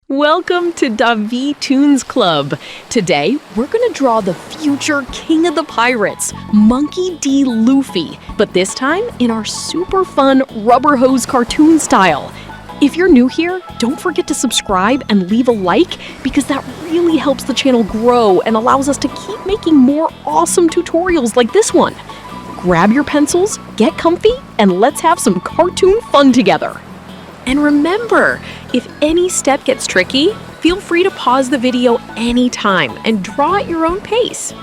Welcome to Davi Toons Club. Today, we're gonna draw the future king of the pirates, Monkey D Luffy, but this time in our super fun rubber hose cartoon style. If you're new here, don't forget to subscribe and leave a like because that really helps the channel grow and allows us to keep making more awesome tutorials like this one. Grab your pencils, get comfy, and let's have some cartoon fun together. And remember, if any step gets tricky, feel free to pause the video anytime and draw at your own pace.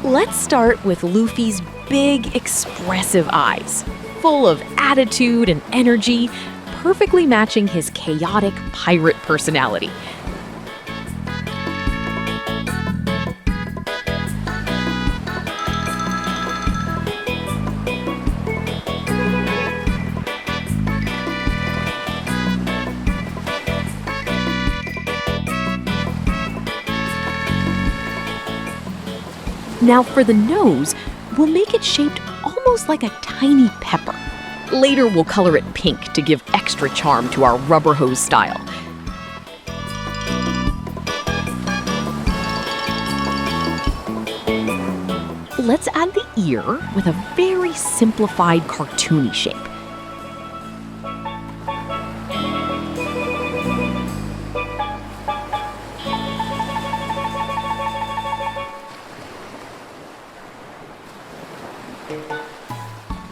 Let's start with Luffy's big, expressive eyes, full of attitude and energy, perfectly matching his chaotic pirate personality. Now for the nose, we'll make it shaped almost like a tiny pepper. Later we'll color it pink to give extra charm to our rubber hose style. Let's add the ear with a very simplified cartoony shape.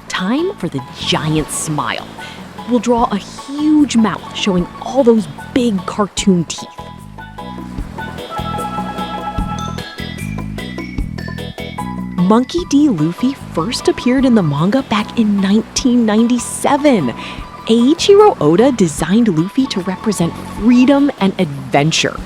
Time for the giant smile. We'll draw a huge mouth showing all those big cartoon teeth. Monkey D Luffy first appeared in the manga back in 1997. Eiichiro Oda designed Luffy to represent freedom and adventure.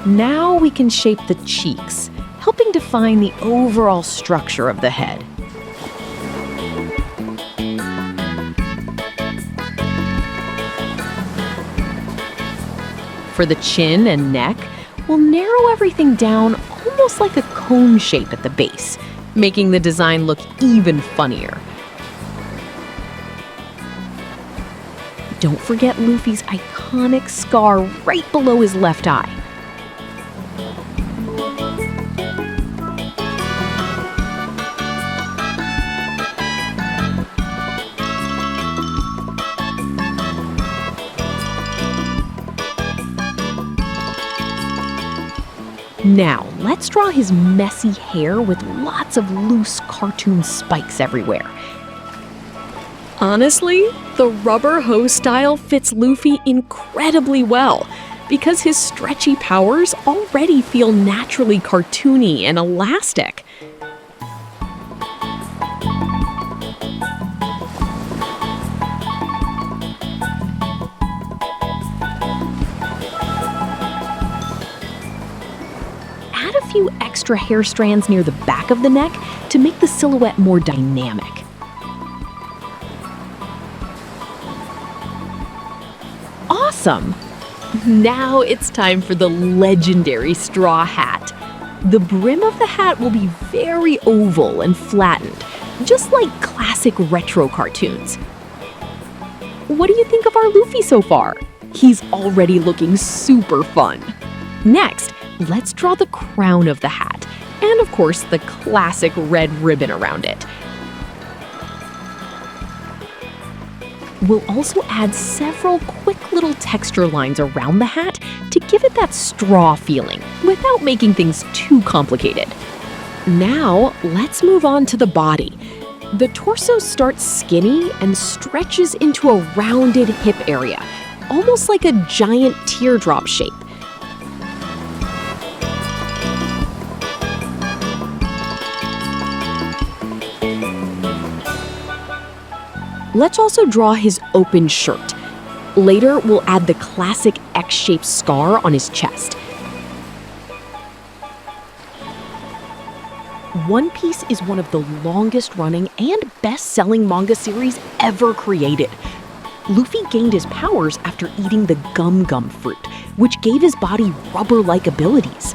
Now we can shape the cheeks, helping define the overall structure of the head. For the chin and neck, we'll narrow everything down almost like a cone shape at the base, making the design look even funnier. Don't forget Luffy's iconic scar right below his left eye. Now, let's draw his messy hair with lots of loose cartoon spikes everywhere. Honestly, the rubber hose style fits Luffy incredibly well because his stretchy powers already feel naturally cartoony and elastic. Add a few extra hair strands near the back of the neck to make the silhouette more dynamic. Awesome! Now it's time for the legendary straw hat. The brim of the hat will be very oval and flattened, just like classic retro cartoons. What do you think of our Luffy so far? He's already looking super fun. Next, let's draw the crown of the hat, and of course the classic red ribbon around it. We'll also add several quick little texture lines around the hat to give it that straw feeling without making things too complicated. Now, let's move on to the body. The torso starts skinny and stretches into a rounded hip area, almost like a giant teardrop shape. Let's also draw his open shirt. Later, we'll add the classic X-shaped scar on his chest. One Piece is one of the longest-running and best-selling manga series ever created. Luffy gained his powers after eating the gum gum fruit, which gave his body rubber-like abilities.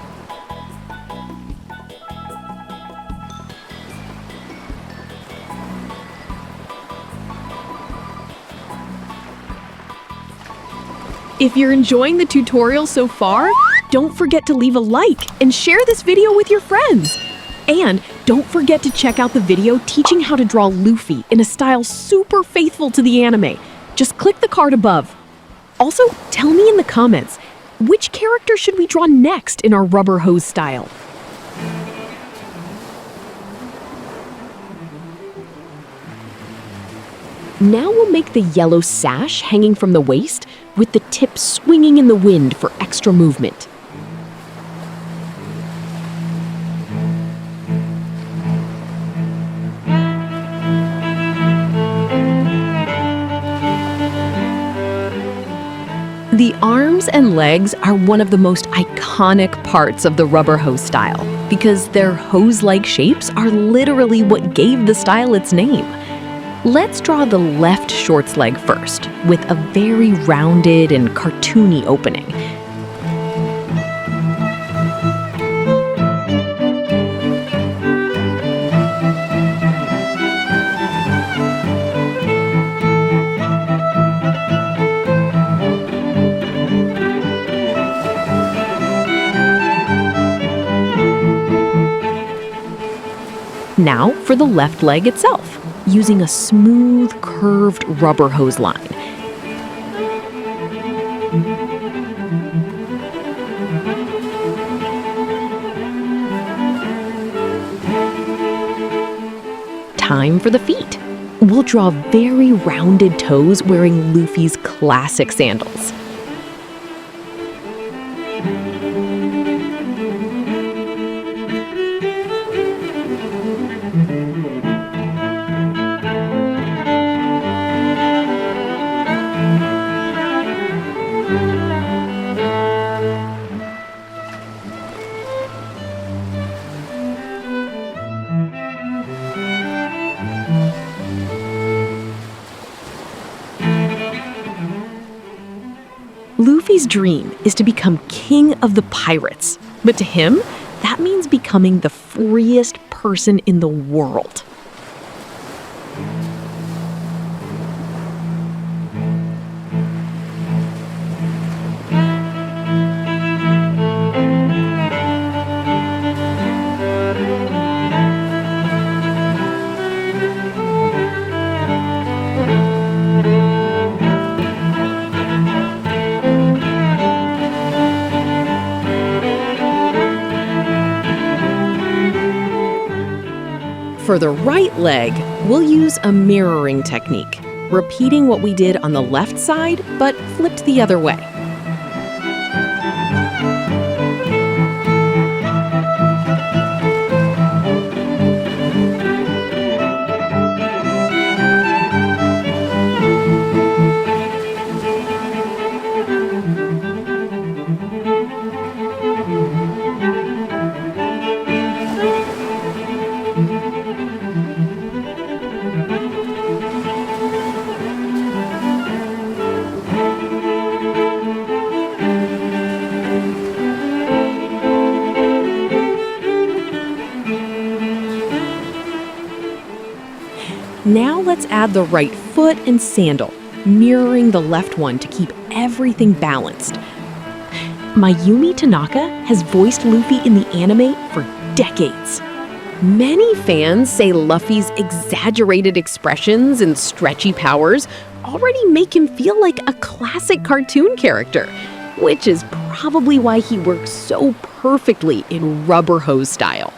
If you're enjoying the tutorial so far, don't forget to leave a like and share this video with your friends. And don't forget to check out the video teaching how to draw Luffy in a style super faithful to the anime. Just click the card above. Also, tell me in the comments, which character should we draw next in our rubber hose style? Now we'll make the yellow sash hanging from the waist with the tip swinging in the wind for extra movement. The arms and legs are one of the most iconic parts of the rubber hose style because their hose-like shapes are literally what gave the style its name. Let's draw the left shorts leg first, with a very rounded and cartoony opening. Now for the left leg itself, using a smooth, curved rubber hose line. Time for the feet. We'll draw very rounded toes wearing Luffy's classic sandals. Luffy's dream is to become king of the pirates, but to him, that means becoming the freest person in the world. For the right leg, we'll use a mirroring technique, repeating what we did on the left side, but flipped the other way. Now let's add the right foot and sandal, mirroring the left one to keep everything balanced. Mayumi Tanaka has voiced Luffy in the anime for decades. Many fans say Luffy's exaggerated expressions and stretchy powers already make him feel like a classic cartoon character, which is probably why he works so perfectly in rubber hose style.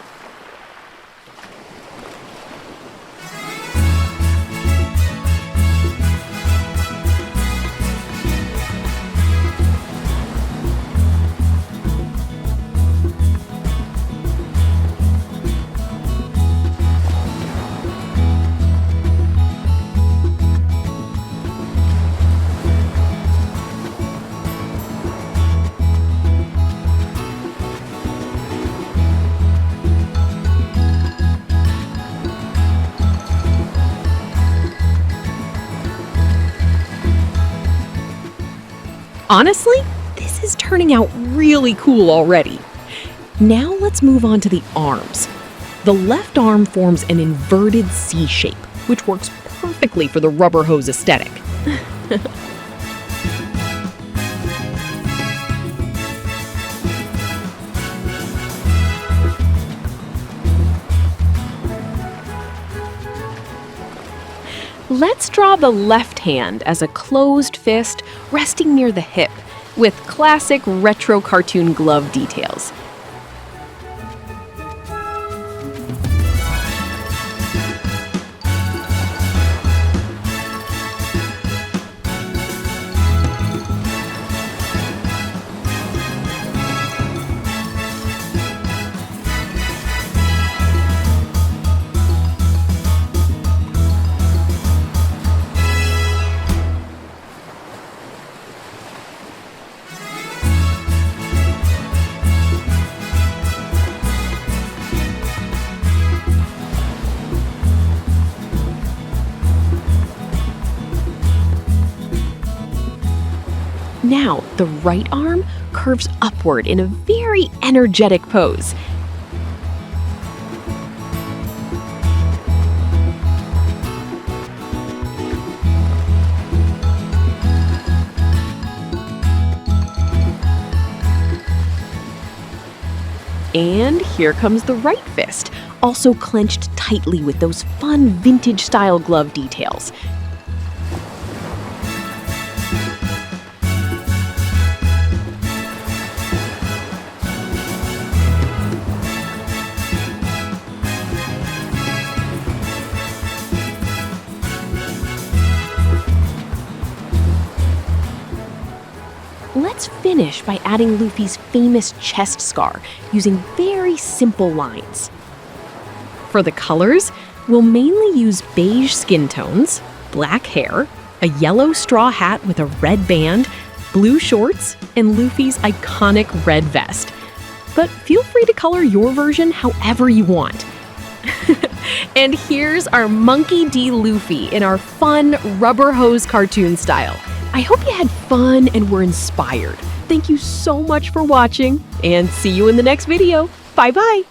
Honestly, this is turning out really cool already. Now let's move on to the arms. The left arm forms an inverted C shape, which works perfectly for the rubber hose aesthetic. Let's draw the left hand as a closed fist resting near the hip, with classic retro cartoon glove details. Now, the right arm curves upward in a very energetic pose. And here comes the right fist, also clenched tightly with those fun vintage-style glove details. Let's finish by adding Luffy's famous chest scar using very simple lines. For the colors, we'll mainly use beige skin tones, black hair, a yellow straw hat with a red band, blue shorts, and Luffy's iconic red vest. But feel free to color your version however you want. And here's our Monkey D Luffy in our fun rubber hose cartoon style. I hope you had fun and were inspired. Thank you so much for watching, and see you in the next video. Bye-bye!